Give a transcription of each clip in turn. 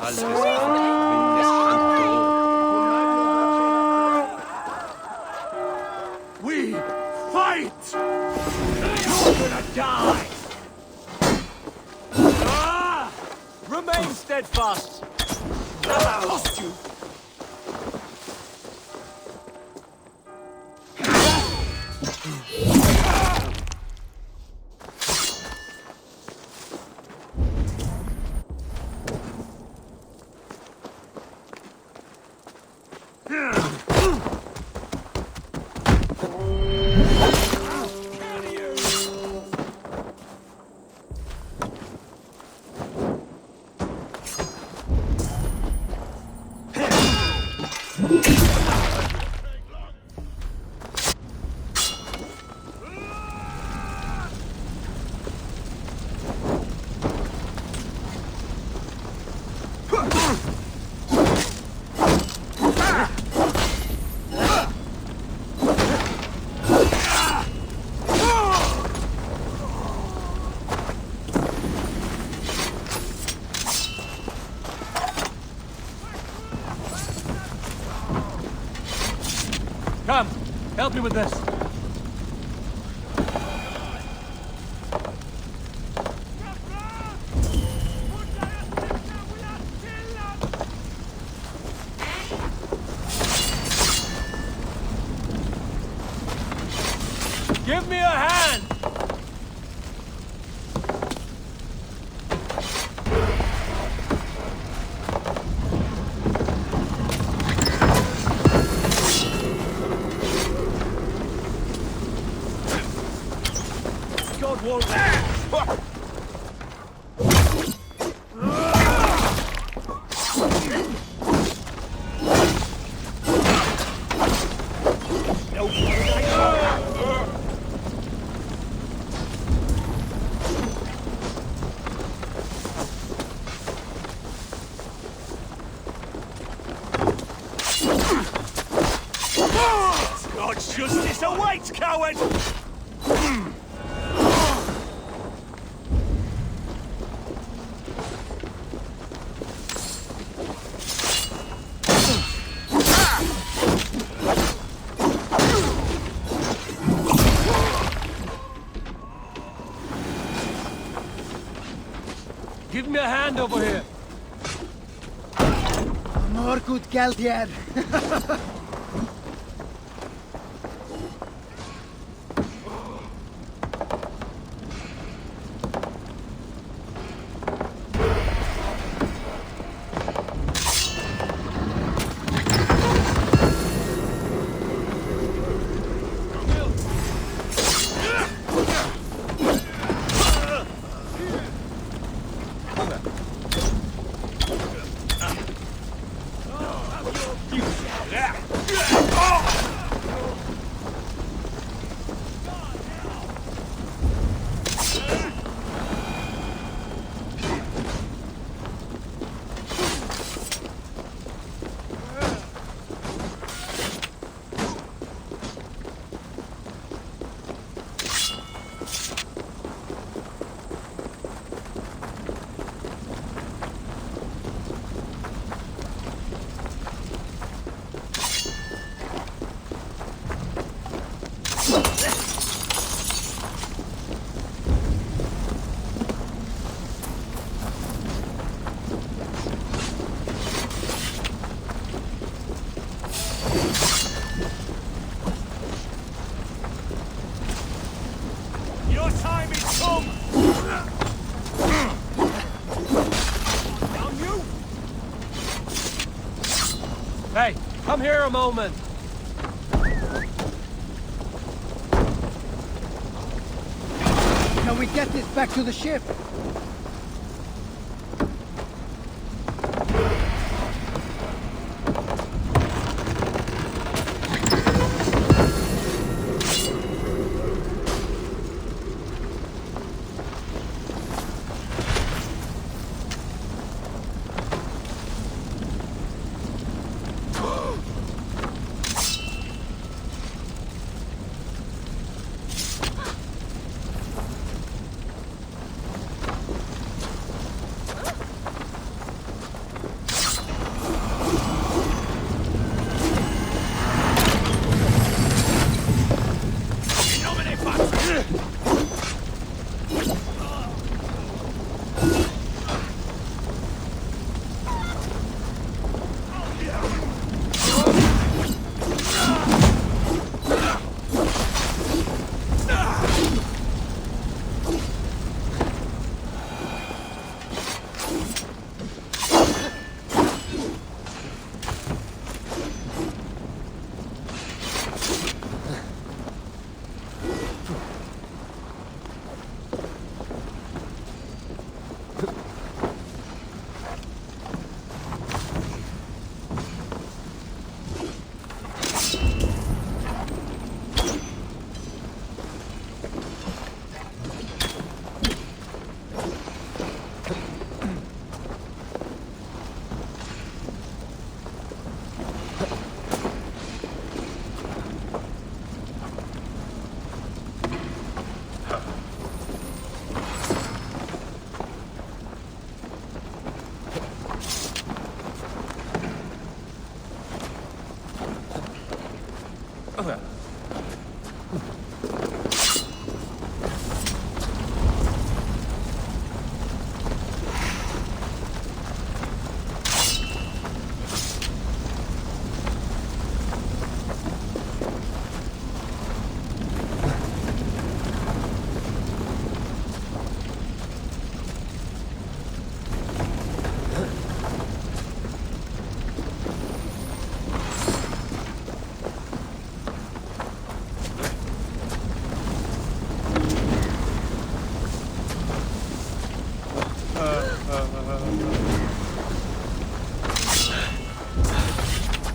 We fight! You're gonna die! Remain steadfast! I've lost you! Come, help me with this. Give me a hand! God won't let God's justice awaits, coward! Give me a hand over here. More good geld here. Your time is come! Down you! Hey, come here a moment. Can we get this back to the ship?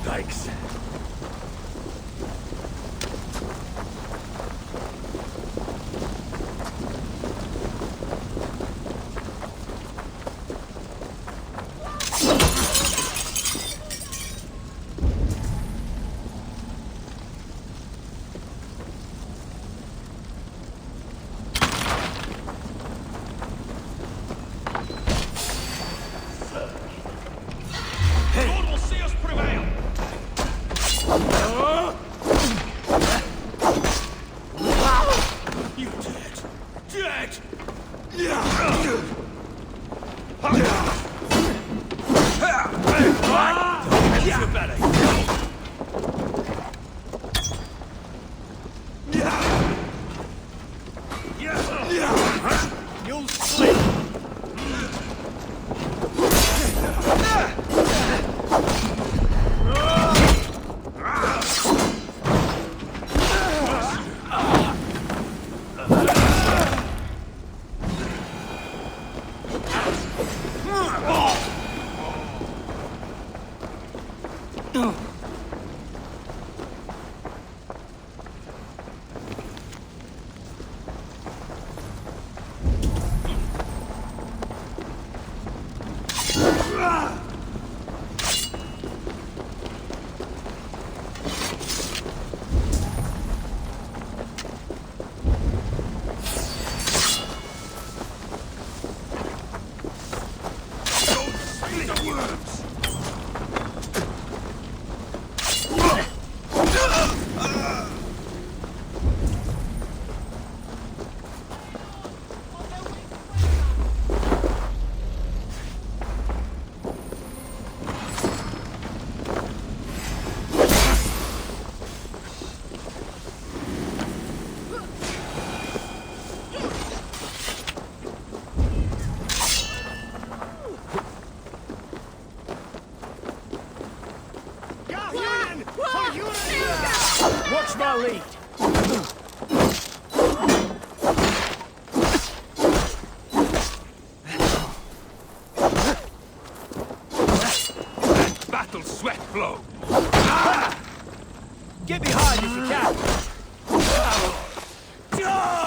Thanks. God will see us prevail! You dead! Dead! You better. You'll slip! Watch my lead! Battle sweat flow! Get behind if you can! Die!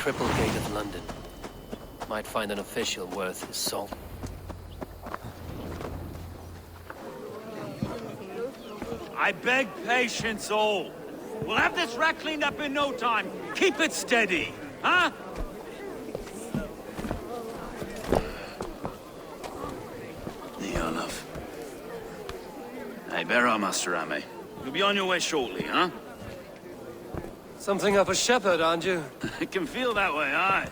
Triple Gate of London. Might find an official worth his salt. I beg patience, all. We'll have this wreck cleaned up in no time. Keep it steady, huh? Neolov. Hey, bear up, Master Ame. You'll be on your way shortly, huh? Something of a shepherd, aren't you? I can feel that way, aye.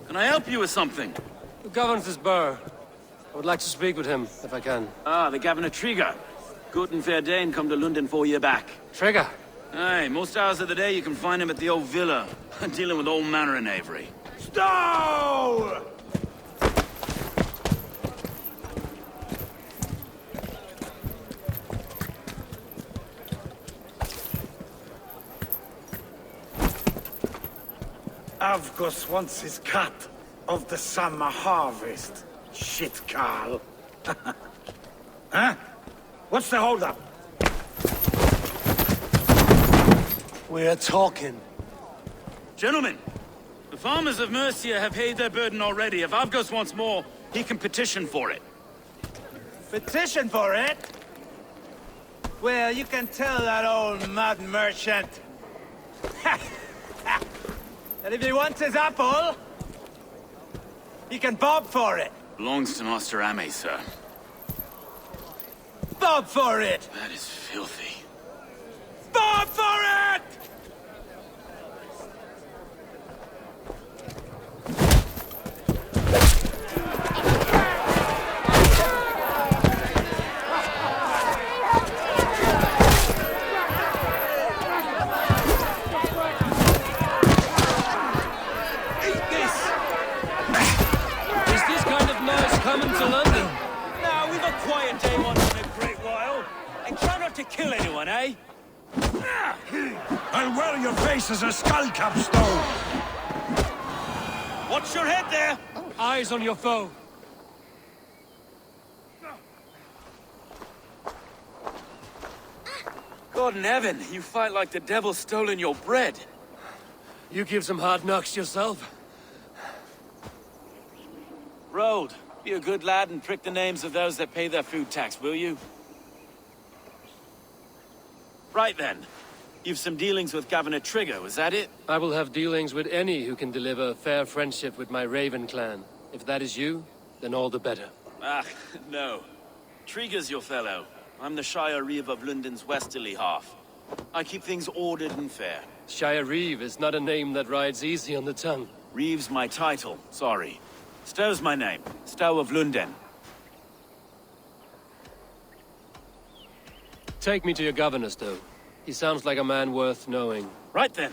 Can I help you with something? Who governs this burgh? I would like to speak with him, if I can. Ah, the Governor Trigger. Good and fair Dane come to London 4 year back. Trigger! Aye, most hours of the day you can find him at the old villa, dealing with all manner in Avery. Stow! Avgos wants his cut of the summer harvest. Shit, Carl. Huh? What's the holdup? We're talking. Gentlemen, the farmers of Mercia have paid their burden already. If Avgos wants more, he can petition for it. Petition for it? Well, you can tell that old mud merchant that if he wants his apple, he can bob for it. Belongs to Master Ame, sir. Bob for it! That is filthy. Bob for it! Coming to London. Now, we've a quiet day once in a great while. And try not to kill anyone, eh? I'll wear your face as a skull capstone! Watch your head there! Eyes on your foe. God in heaven, you fight like the devil stolen your bread. You give some hard knocks yourself. Road, be a good lad and prick the names of those that pay their food tax, will you? Right then. You've some dealings with Governor Trigger, was that it? I will have dealings with any who can deliver fair friendship with my Raven clan. If that is you, then all the better. Ah, no. Trigger's your fellow. I'm the Shire Reeve of London's westerly half. I keep things ordered and fair. Shire Reeve is not a name that rides easy on the tongue. Reeve's my title, sorry. Stow's my name. Stow of London. Take me to your governor, Stow. He sounds like a man worth knowing. Right then.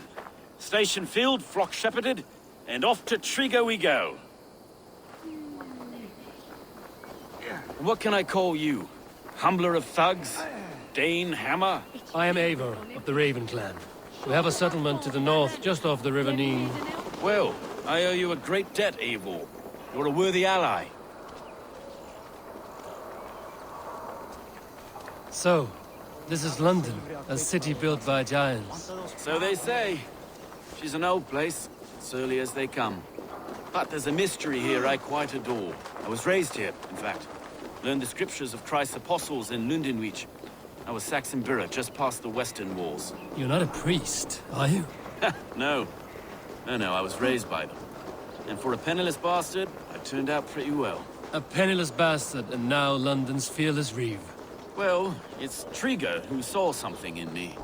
Station filled, flock shepherded, and off to Trigger we go. What can I call you? Humbler of thugs? Dane Hammer? I am Eivor of the Raven clan. We have a settlement to the north, just off the River Nene. Well, I owe you a great debt, Eivor. You're a worthy ally. So, this is London, a city built by giants. So they say. She's an old place, surly as they come. But there's a mystery here I quite adore. I was raised here, in fact. Learned the scriptures of Christ's apostles in Lundenwich. I was Saxon Borough, just past the western walls. You're not a priest, are you? No. No, I was raised by them. And for a penniless bastard, I turned out pretty well. A penniless bastard, and now London's fearless reeve. Well, it's Trigger who saw something in me.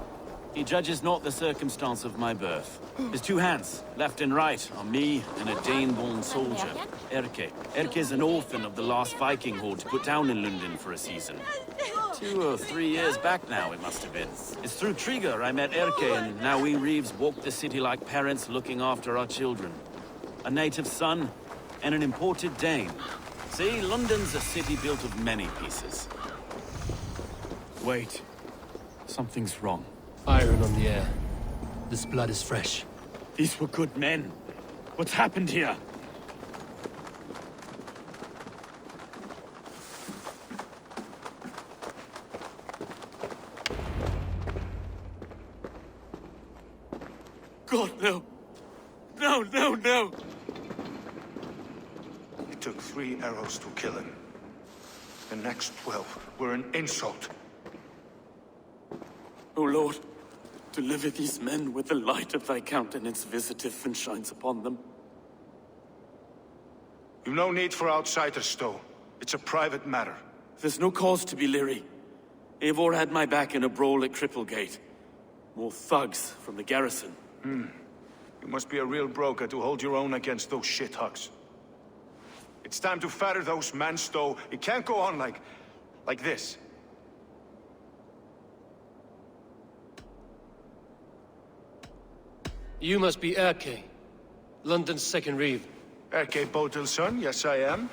He judges not the circumstance of my birth. His two hands, left and right, are me and a Dane-born soldier, Erke. Erke is an orphan of the last Viking horde put down in London for a season. 2 or 3 years back now, it must have been. It's through Trigger I met Erke, and now we Reeves walk the city like parents looking after our children. A native son, and an imported Dane. See, London's a city built of many pieces. Wait. Something's wrong. Iron on the air. This blood is fresh. These were good men. What's happened here? God, no. No, no, no! It took 3 arrows to kill him. The next 12 were an insult. O Lord, deliver these men with the light of thy countenance visiteth and shines upon them. You've no need for outsiders, Stowe. It's a private matter. There's no cause to be leery. Eivor had my back in a brawl at Cripplegate. More thugs from the garrison. You must be a real broker to hold your own against those shithugs. It's time to fetter those men, Stowe. It can't go on like this. You must be Erke, London's second reeve. Erke Botel's son, yes I am.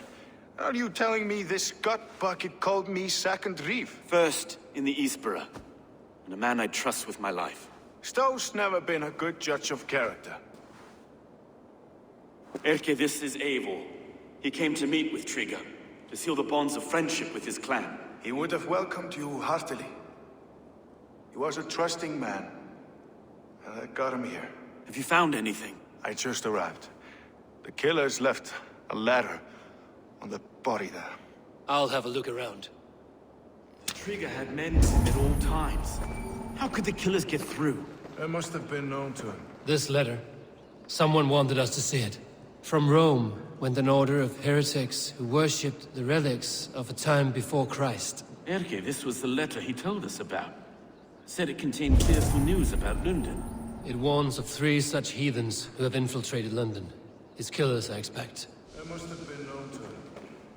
Are you telling me this gut bucket called me second reeve? First in the Eastborough, and a man I trust with my life. Stowe's never been a good judge of character. Erke, this is Eivor. He came to meet with Trigger, to seal the bonds of friendship with his clan. He would have welcomed you heartily. He was a trusting man, and I got him here. Have you found anything? I just arrived. The killers left a ladder on the body there. I'll have a look around. Trigger had men with him at all times. How could the killers get through? It must have been known to him. This letter. Someone wanted us to see it. From Rome went an order of heretics who worshipped the relics of a time before Christ. Erke, this was the letter he told us about. Said it contained fearful news about London. It warns of 3 such heathens who have infiltrated London. His killers, I expect. It must have been known to him.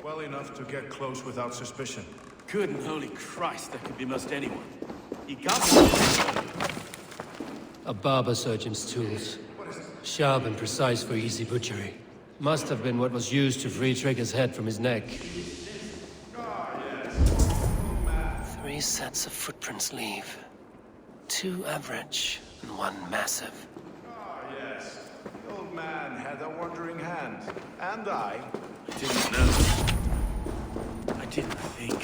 Well enough to get close without suspicion. Good and holy Christ, that could be most anyone. He got me. A barber surgeon's tools. Sharp and precise for easy butchery. Must have been what was used to free Trigger's head from his neck. 3 sets of footprints leave. 2 average and 1 massive. Yes. The old man had a wandering hand. And I Didn't know. I didn't think.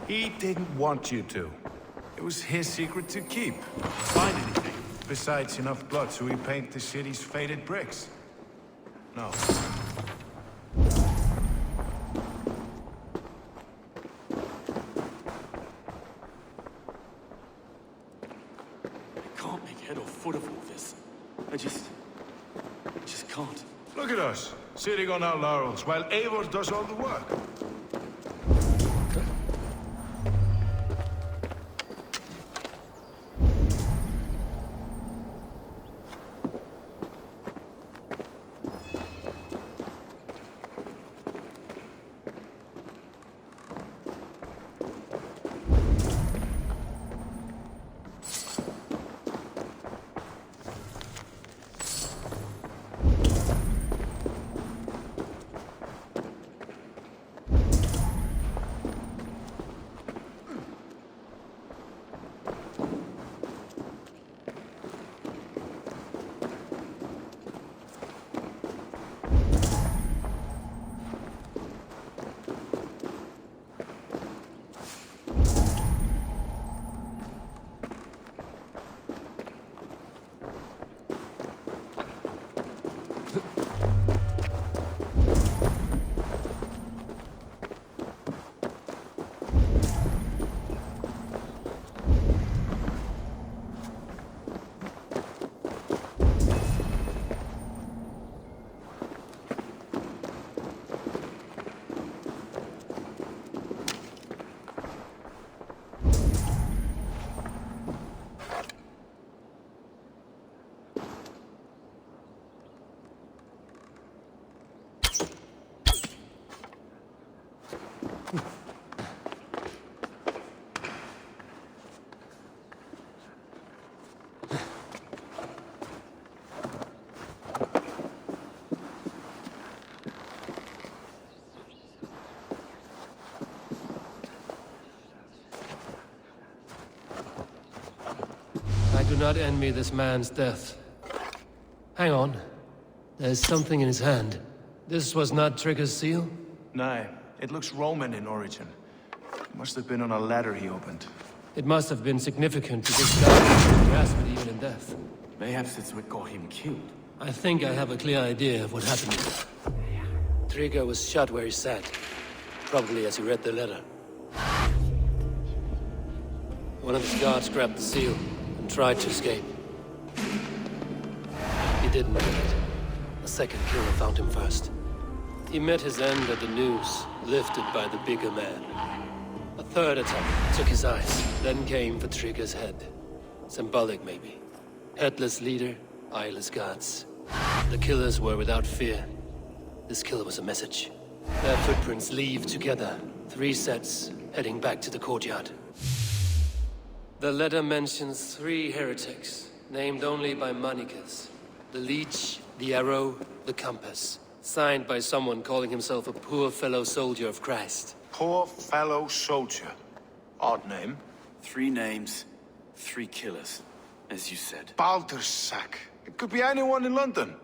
He didn't want you to. It was his secret to keep. Find anything? Besides enough blood to repaint the city's faded bricks. No. I can't make head or foot of all this. I just can't. Look at us, sitting on our laurels, while Eivor does all the work. not envy this man's death. Hang on. There's something in his hand. This was not Trigger's seal? No, it looks Roman in origin. Must have been on a ladder he opened. It must have been significant to this guy to grasp it even in death. Mayhaps it's what got him killed. I think I have a clear idea of what happened. Trigger was shot where he sat. Probably as he read the letter. One of his guards grabbed the seal and tried to escape. He didn't do it. A second killer found him first. He met his end at the noose, lifted by the bigger man. A third attack took his eyes, then came for Trigger's head. Symbolic, maybe. Headless leader, eyeless guards. The killers were without fear. This killer was a message. Their footprints leave together. 3 sets, heading back to the courtyard. The letter mentions 3 heretics, named only by monikers. The Leech, the Arrow, the Compass. Signed by someone calling himself a poor fellow soldier of Christ. Poor fellow soldier. Odd name. 3 names, 3 killers, as you said. Baldersack. It could be anyone in London.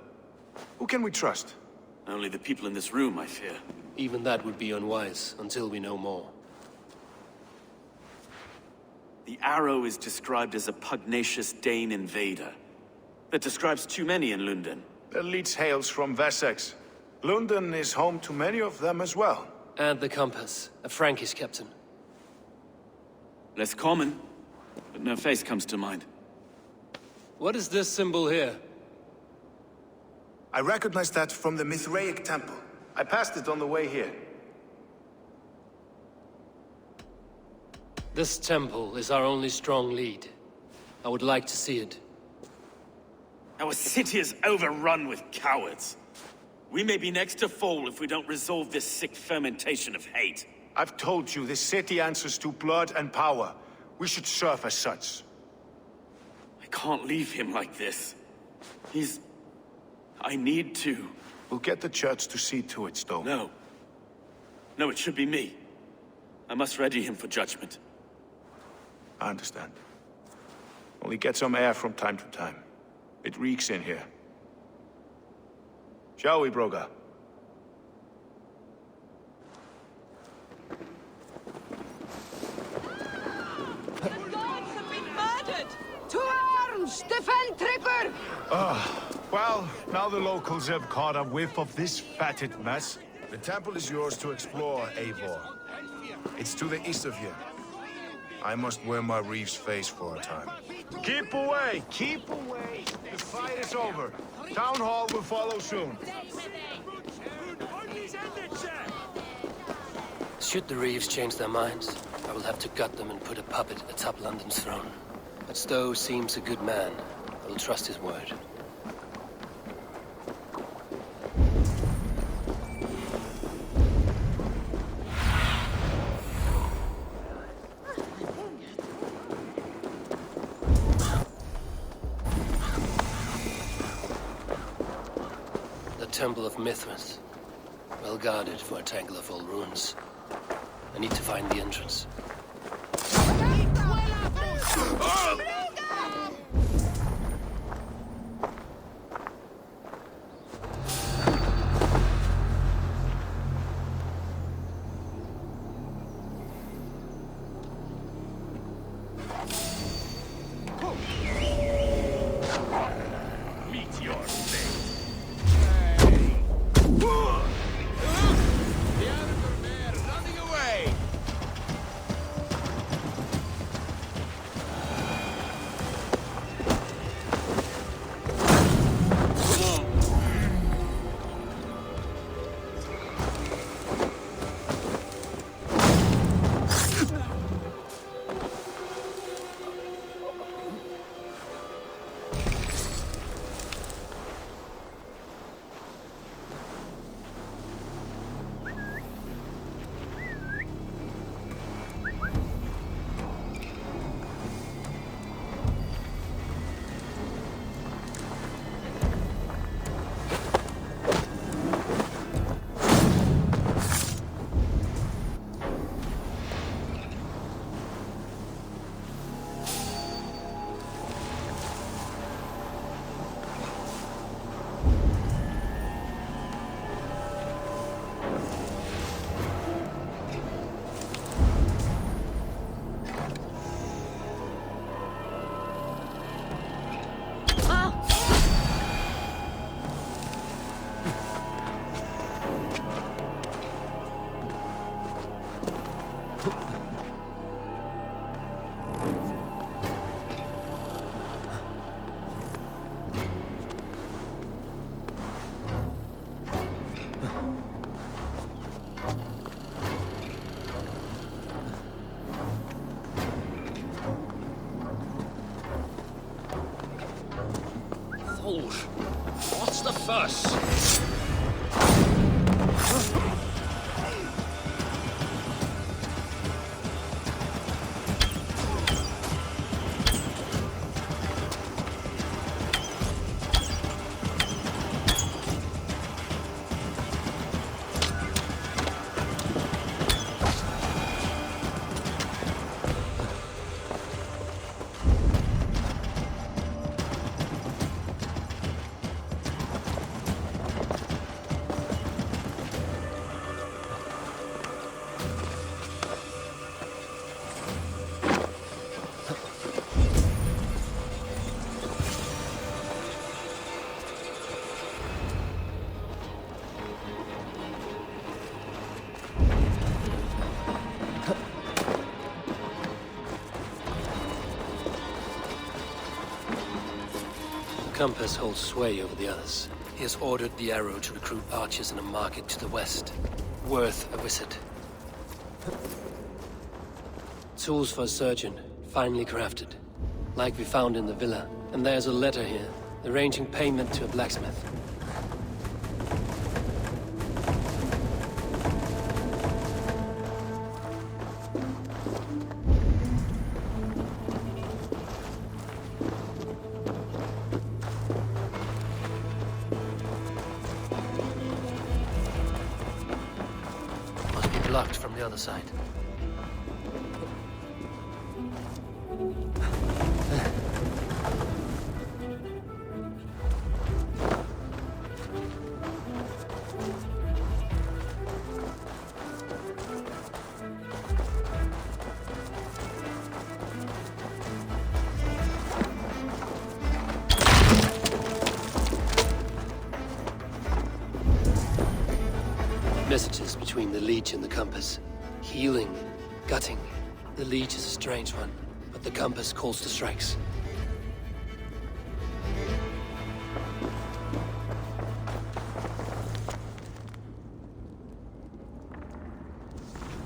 Who can we trust? Only the people in this room, I fear. Even that would be unwise, until we know more. The Arrow is described as a pugnacious Dane invader. That describes too many in London. The Leech hails from Wessex. London is home to many of them as well. And the Compass, a Frankish captain. Less common, but no face comes to mind. What is this symbol here? I recognize that from the Mithraic temple. I passed it on the way here. This temple is our only strong lead. I would like to see it. Our city is overrun with cowards. We may be next to fall if we don't resolve this sick fermentation of hate. I've told you, this city answers to blood and power. We should serve as such. I can't leave him like this. I need to. We'll get the church to see to it, Stowe. No. No, it should be me. I must ready him for judgment. I understand. Only get some air from time to time. It reeks in here. Shall we, Broga? Lords have been murdered! To arms! Defend Trigger! Well, now the locals have caught a whiff of this fatted mess. The temple is yours to explore, Eivor. It's to the east of here. I must wear my Reeve's face for a time. Keep away! Keep away! The fight is over. Town Hall will follow soon. Should the Reeves change their minds, I will have to gut them and put a puppet atop London's throne. But Stowe seems a good man. I will trust his word. Temple of Mithras. Well guarded for a tangle of old ruins. I need to find the entrance. with us. The Compass holds sway over the others. He has ordered the Arrow to recruit archers in a market to the west. Worth a visit. Tools for a surgeon, finely crafted. Like we found in the villa. And there's a letter here, arranging payment to a blacksmith. Blocked from the other side. Messages between the Leech and the Compass. Healing, gutting. The Leech is a strange one, but the Compass calls the strikes.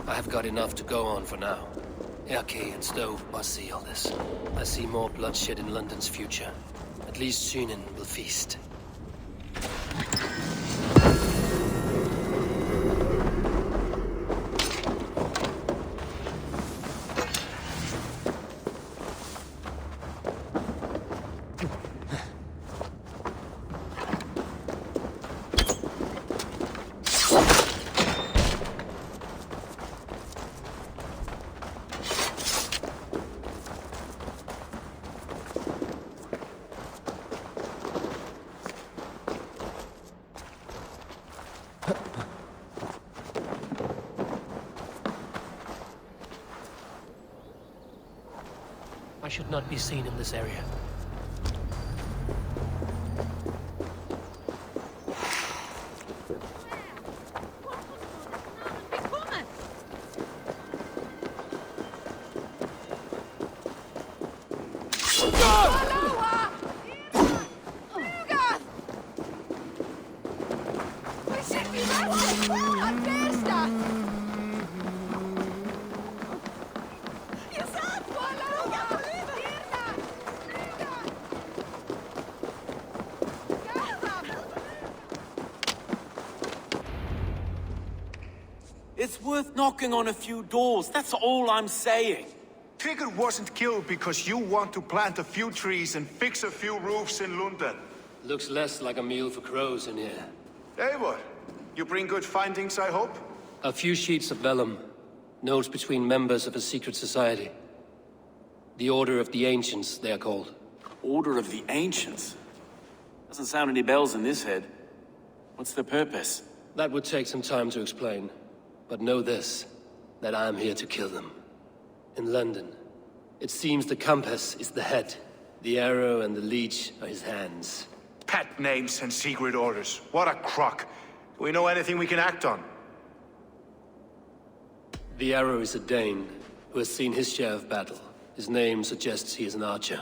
I have got enough to go on for now. Erke and Stove must see all this. I see more bloodshed in London's future. At least Sunan will feast. I should not be seen in this area. It's worth knocking on a few doors, that's all I'm saying. Trigger wasn't killed because you want to plant a few trees and fix a few roofs in London. Looks less like a meal for crows in here. Eivor, you bring good findings, I hope? A few sheets of vellum. Notes between members of a secret society. The Order of the Ancients, they are called. Order of the Ancients? Doesn't sound any bells in this head. What's the purpose? That would take some time to explain. But know this, that I am here to kill them. In London, it seems the Compass is the head. The Arrow and the Leech are his hands. Pet names and secret orders. What a crock. Do we know anything we can act on? The Arrow is a Dane, who has seen his share of battle. His name suggests he is an archer.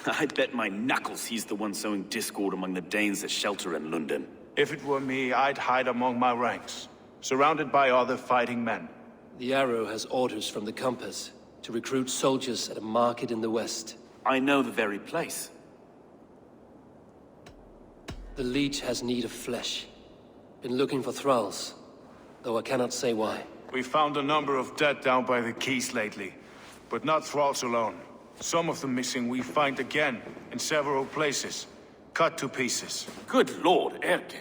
I'd bet my knuckles he's the one sowing discord among the Danes that shelter in London. If it were me, I'd hide among my ranks, surrounded by other fighting men. The Arrow has orders from the Compass to recruit soldiers at a market in the west. I know the very place. The Leech has need of flesh. Been looking for thralls, though I cannot say why. We found a number of dead down by the quays lately, but not thralls alone. Some of the missing we find again in several places, cut to pieces. Good lord, Erke.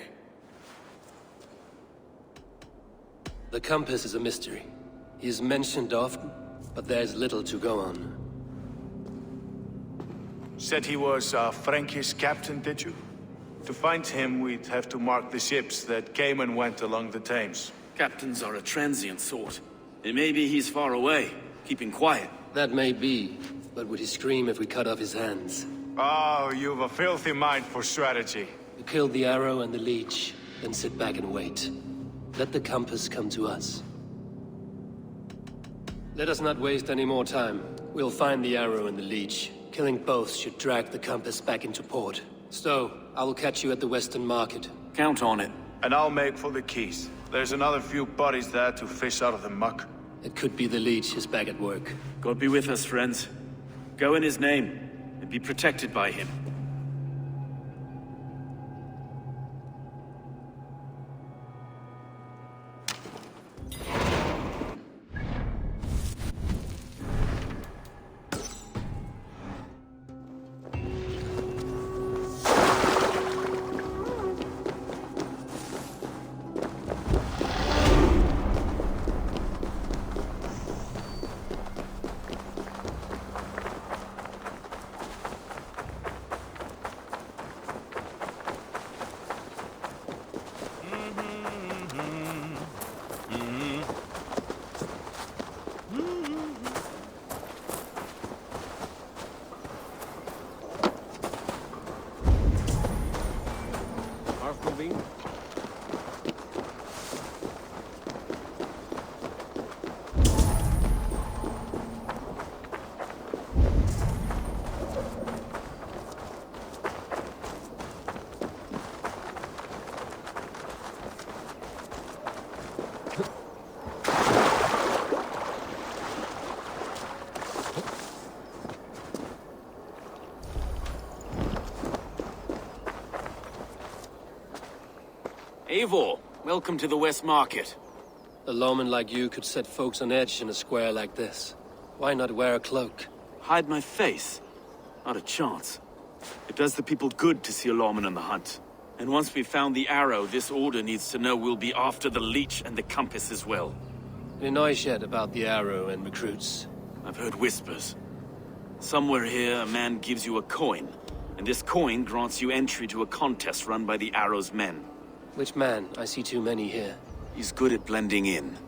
The compass is a mystery. He is mentioned often, but there is little to go on. Said he was a Frankish captain, did you? To find him, we'd have to mark the ships that came and went along the Thames. Captains are a transient sort. It may be he's far away, keeping quiet. That may be, but would he scream if we cut off his hands? Oh, you've a filthy mind for strategy. We kill the arrow and the leech, then sit back and wait. Let the compass come to us. Let us not waste any more time. We'll find the arrow and the leech. Killing both should drag the compass back into port. Stowe, I will catch you at the Western Market. Count on it. And I'll make for the quays. There's another few bodies there to fish out of the muck. It could be the leech is back at work. God be with us, friends. Go in his name, and be protected by him. Eivor, welcome to the West Market. A lawman like you could set folks on edge in a square like this. Why not wear a cloak? Hide my face? Not a chance. It does the people good to see a lawman on the hunt. And once we've found the arrow, this order needs to know we'll be after the leech and the compass as well. Any noise yet about the arrow and recruits? I've heard whispers. Somewhere here, a man gives you a coin, and this coin grants you entry to a contest run by the arrow's men. Which man? I see too many here. He's good at blending in.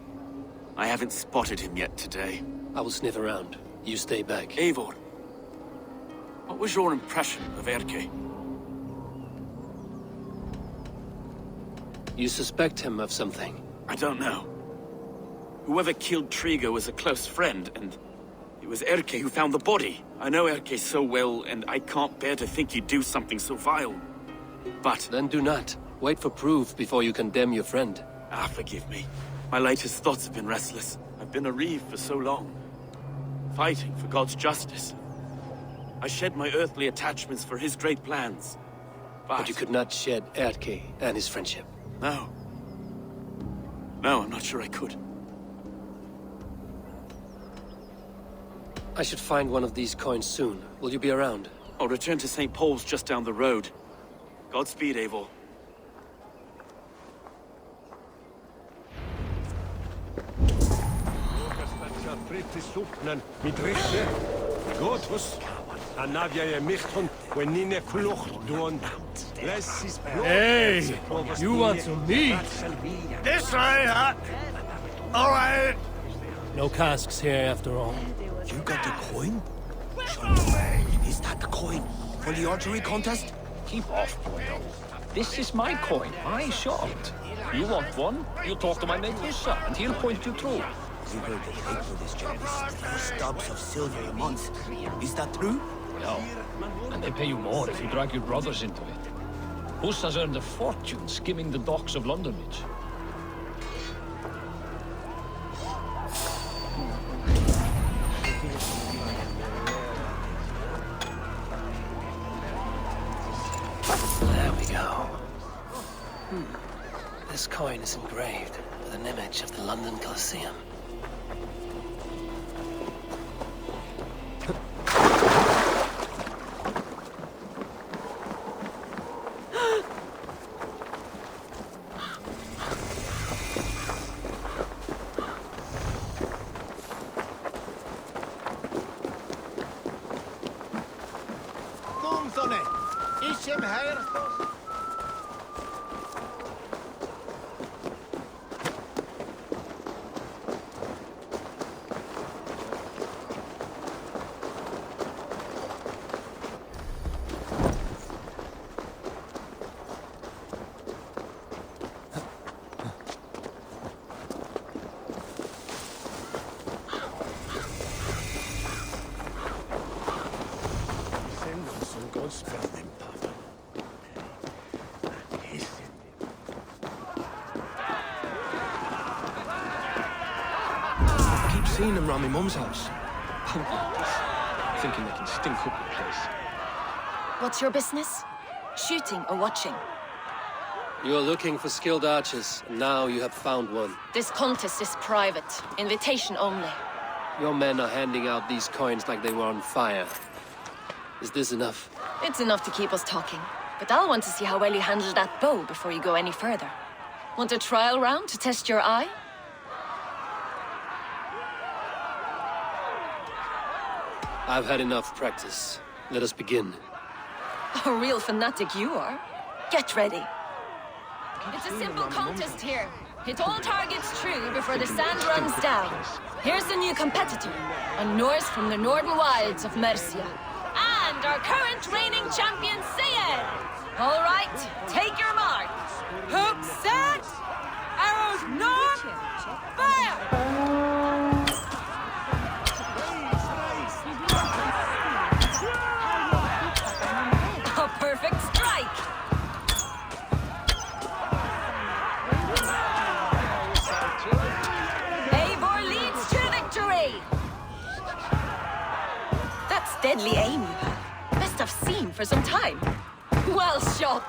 I haven't spotted him yet today. I will sniff around. You stay back. Eivor, what was your impression of Erke? You suspect him of something? I don't know. Whoever killed Trigo was a close friend, and it was Erke who found the body. I know Erke so well, and I can't bear to think he'd do something so vile. But... Then do not. Wait for proof before you condemn your friend. forgive me. My latest thoughts have been restless. I've been a reeve for so long, fighting for God's justice. I shed my earthly attachments for his great plans. But you could not shed Erke and his friendship. No. No, I'm not sure I could. I should find one of these coins soon. Will you be around? I'll return to St. Paul's just down the road. Godspeed, Eivor. Hey, you want some meat? This way, huh? All right. No casks here after all. You got the coin? Is that the coin for the archery contest? Keep off, boyo. This is my coin. I shot. You want one? You talk to my mate Issa, and he'll point you through. You heard the rate for this job is 3 stubs of silver a month. Is that true? No. And they pay you more if you drag your brothers into it. Hus has earned a fortune skimming the docks of London Bridge. There we go. This coin is engraved with an image of the London Colosseum. Seen them round my mum's house. Thinking they can stink up the place. What's your business? Shooting or watching? You're looking for skilled archers, and now you have found one. This contest is private. Invitation only. Your men are handing out these coins like they were on fire. Is this enough? It's enough to keep us talking. But I'll want to see how well you handle that bow before you go any further. Want a trial round to test your eye? I've had enough practice. Let us begin. A real fanatic you are. Get ready. It's a simple contest here. Hit all targets true before the sand runs down. Here's the new competitor, a Norse from the northern wilds of Mercia. And our current reigning champion, Sayed. All right, take your mark. Hook set! Arrows north! Fire! A perfect strike! Eivor leads to victory! That's deadly aim you have. Best I've seen for some time. Well shot!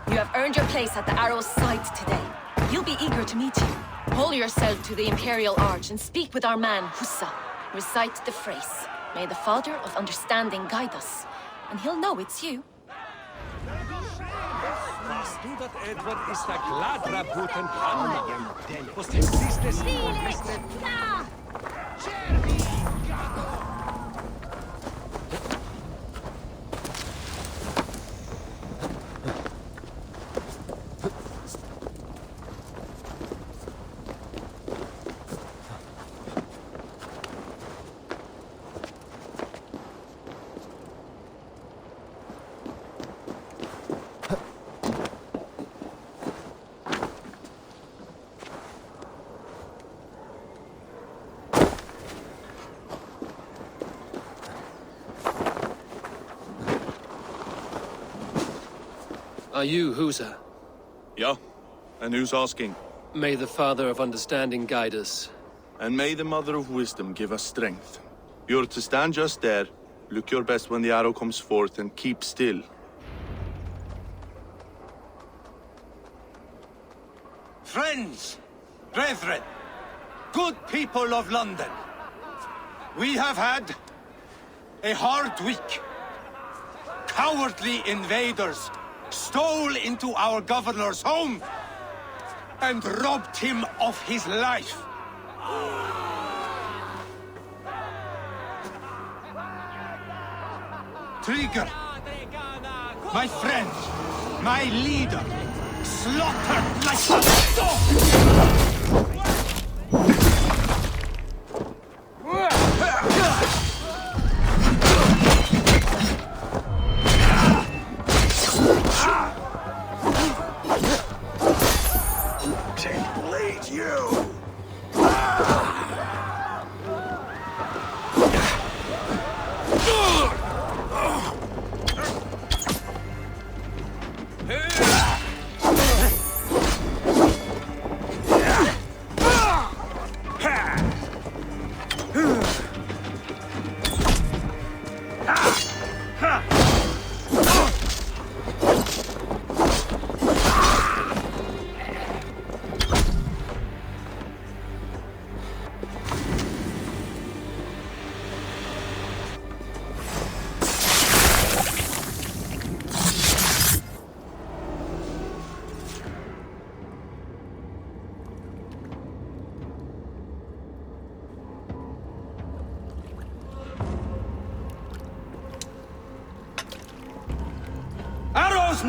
You have earned your place at the arrow's side today. He'll be eager to meet you. Pull yourself to the Imperial Arch and speak with our man, Hussa. Recite the phrase. May the Father of Understanding guide us. And he'll know it's you. Are you Husa? Yeah, and who's asking? May the Father of Understanding guide us. And may the Mother of Wisdom give us strength. You're to stand just there, look your best when the arrow comes forth, and keep still. Friends, brethren, good people of London, we have had a hard week. Cowardly invaders stole into our governor's home and robbed him of his life. Trigger, my friend, my leader, slaughtered like a dog!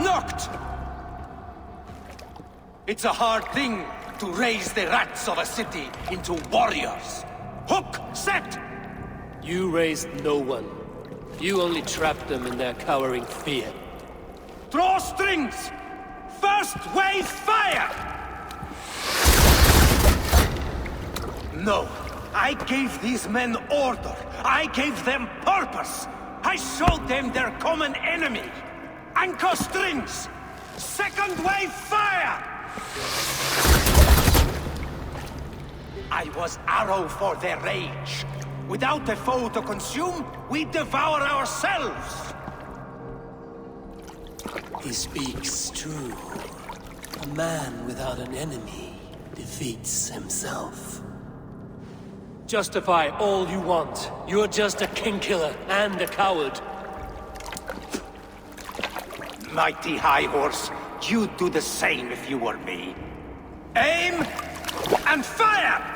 knocked! It's a hard thing to raise the rats of a city into warriors. Hook, set! You raised no one. You only trapped them in their cowering fear. Draw strings! First wave fire! No, I gave these men order. I gave them purpose. I showed them their common enemy. Anchor strings! Second wave fire! I was arrow for their rage. Without a foe to consume, we devour ourselves. He speaks true. A man without an enemy defeats himself. Justify all you want. You're just a king-killer and a coward. Mighty High Horse, you'd do the same if you were me. Aim and fire!